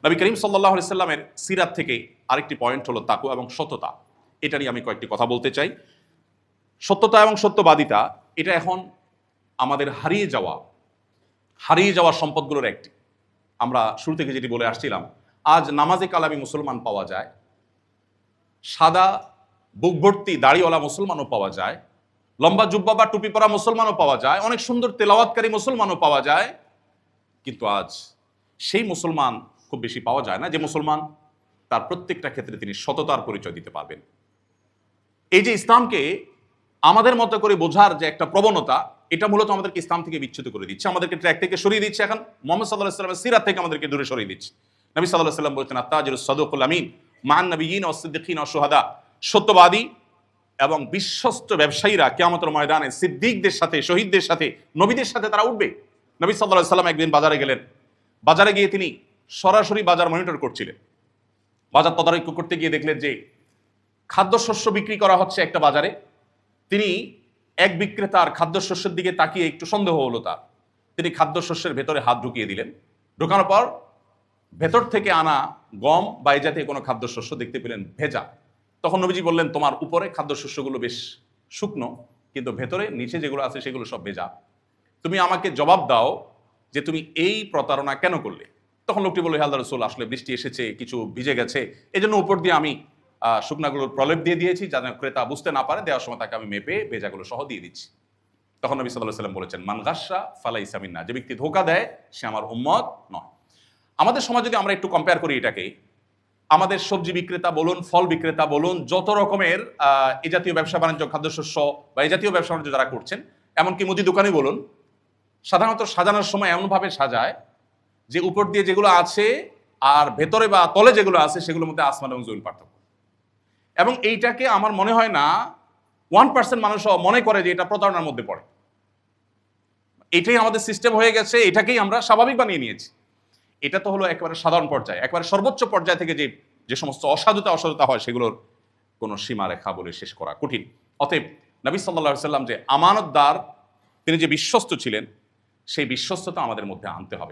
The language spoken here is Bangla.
নবী করিম সাল্লাল্লাহু আলাইহি সাল্লামের সিরাত থেকে আরেকটি পয়েন্ট হলো তাকওয়া এবং সততা। এটা নিয়ে আমি কয়েকটি কথা বলতে চাই। সত্যতা এবং সত্যবাদিতা এটা এখন আমাদের হারিয়ে যাওয়া সম্পদগুলোর একটি। আমরা শুরু থেকে যেটি বলে আসছিলাম, আজ নামাজে কালামি মুসলমান পাওয়া যায়, সাদা বুক ভর্তি দাড়িওয়ালা মুসলমানও পাওয়া যায়, লম্বা জুব্বা বা টুপি পরা মুসলমানও পাওয়া যায়, অনেক সুন্দর তেলাওয়াতকারী মুসলমানও পাওয়া যায়, কিন্তু আজ সেই মুসলমান খুব বেশি পাওয়া যায় না যে মুসলমান তার প্রত্যেকটা ক্ষেত্রে তিনি সততার পরিচয় দিতে পারবেন। এই যে ইসলামকে আমাদের মতো করে বোঝার যে একটা প্রবণতা, এটা মূলত আমাদেরকে ইসলাম থেকে বিচ্যুত করে দিচ্ছে, আমাদেরকে ট্র্যাক থেকে সরিয়ে দিচ্ছে। এখন মুহাম্মদ সাল্লাল্লাহু আলাইহি ওয়াসাল্লামের সিরাত থেকে আমাদেরকে দূরে সরিয়ে দিচ্ছে। নবী সাল্লাল্লাহু আলাইহি ওয়াসাল্লাম বলেছেন, আত-তাজিরুস সাদুকুল আমিন মান নবিয়্যিন ওয়াস সিদ্দিকিন ওয়াশ শুহাদা, সত্যবাদী এবং বিশ্বস্ত ব্যবসায়ীরা কিয়ামতের ময়দানে সিদ্দিকদের সাথে, শহীদদের সাথে, নবীদের সাথে তারা উঠবে। নবী সাল্লাল্লাহু আলাইহি ওয়াসাল্লাম একদিন বাজারে গেলেন। বাজারে গিয়ে তিনি সরাসরি বাজার মনিটর করছিলেন। বাজার তদারকি করতে গিয়ে দেখলেন যে খাদ্যশস্য বিক্রি করা হচ্ছে একটা বাজারে। তিনি এক বিক্রেতার খাদ্যশস্যের দিকে তাকিয়ে একটু সন্দেহ হলো তার। তিনি খাদ্যশস্যের ভেতরে হাত ঢুকিয়ে দিলেন। ঢোকানোর পর ভেতর থেকে আনা গম বা এই জাতীয় কোনো খাদ্যশস্য দেখতে পেলেন ভেজা। তখন নবীজি বললেন, তোমার উপরে খাদ্যশস্যগুলো বেশ শুকনো, কিন্তু ভেতরে নিচে যেগুলো আছে সেগুলো সব ভেজা। তুমি আমাকে জবাব দাও যে তুমি এই প্রতারণা কেন করলে? তখন লোকটি বলল, হে আল্লাহর রাসূল, আসলে বৃষ্টি এসেছে, কিছু ভিজে গেছে, এই জন্য উপর দিয়ে আমি শুকনাগুলোর প্রলেপ দিয়ে দিয়েছি, যাতে ক্রেতা বুঝতে না পারে। দেওয়ার সময় তাকে আমি মেপে ভেজাগুলো সহ দিয়ে দিচ্ছি। তখন নবী সাল্লাল্লাহু আলাইহি ওয়াসাল্লাম বলেছেন, মান গাসসা ফালাইসা মিন্না, যে ব্যক্তি ধোঁকা দেয় সে আমার উম্মত নয়। আমাদের সমাজ যদি আমরা একটু কম্পেয়ার করি এটাকে, আমাদের সবজি বিক্রেতা বলুন, ফল বিক্রেতা বলুন, যত রকমের এই জাতীয় ব্যবসা বাণিজ্য, খাদ্যশস্য বা এই জাতীয় ব্যবসা বাণিজ্য যারা করছেন, এমনকি মুদি দোকানে বলুন, সাধারণত সাজানোর সময় এমনভাবে সাজায় যে উপর দিয়ে যেগুলো আছে আর ভেতরে বা তলে যেগুলো আছে সেগুলোর মধ্যে আসমান এবং জমিন পার্থক্য। এবং এইটাকে আমার মনে হয় না 1% মানুষও মনে করে যে এটা প্রতারণার মধ্যে পড়ে। এটাই আমাদের সিস্টেম হয়ে গেছে, এটাকেই আমরা স্বাভাবিক বানিয়ে নিয়েছি। এটা তো হলো একেবারে সাধারণ পর্যায়ে। একেবারে সর্বোচ্চ পর্যায় থেকে যে সমস্ত অসাধুতা হয় সেগুলোর কোনো সীমারেখা বলে শেষ করা কঠিন। অতএব নবী সাল্লাল্লাহু আলাইহি ওয়াসাল্লাম যে আমানতদার, তিনি যে বিশ্বস্ত ছিলেন, সেই বিশ্বস্ততা আমাদের মধ্যে আনতে হবে।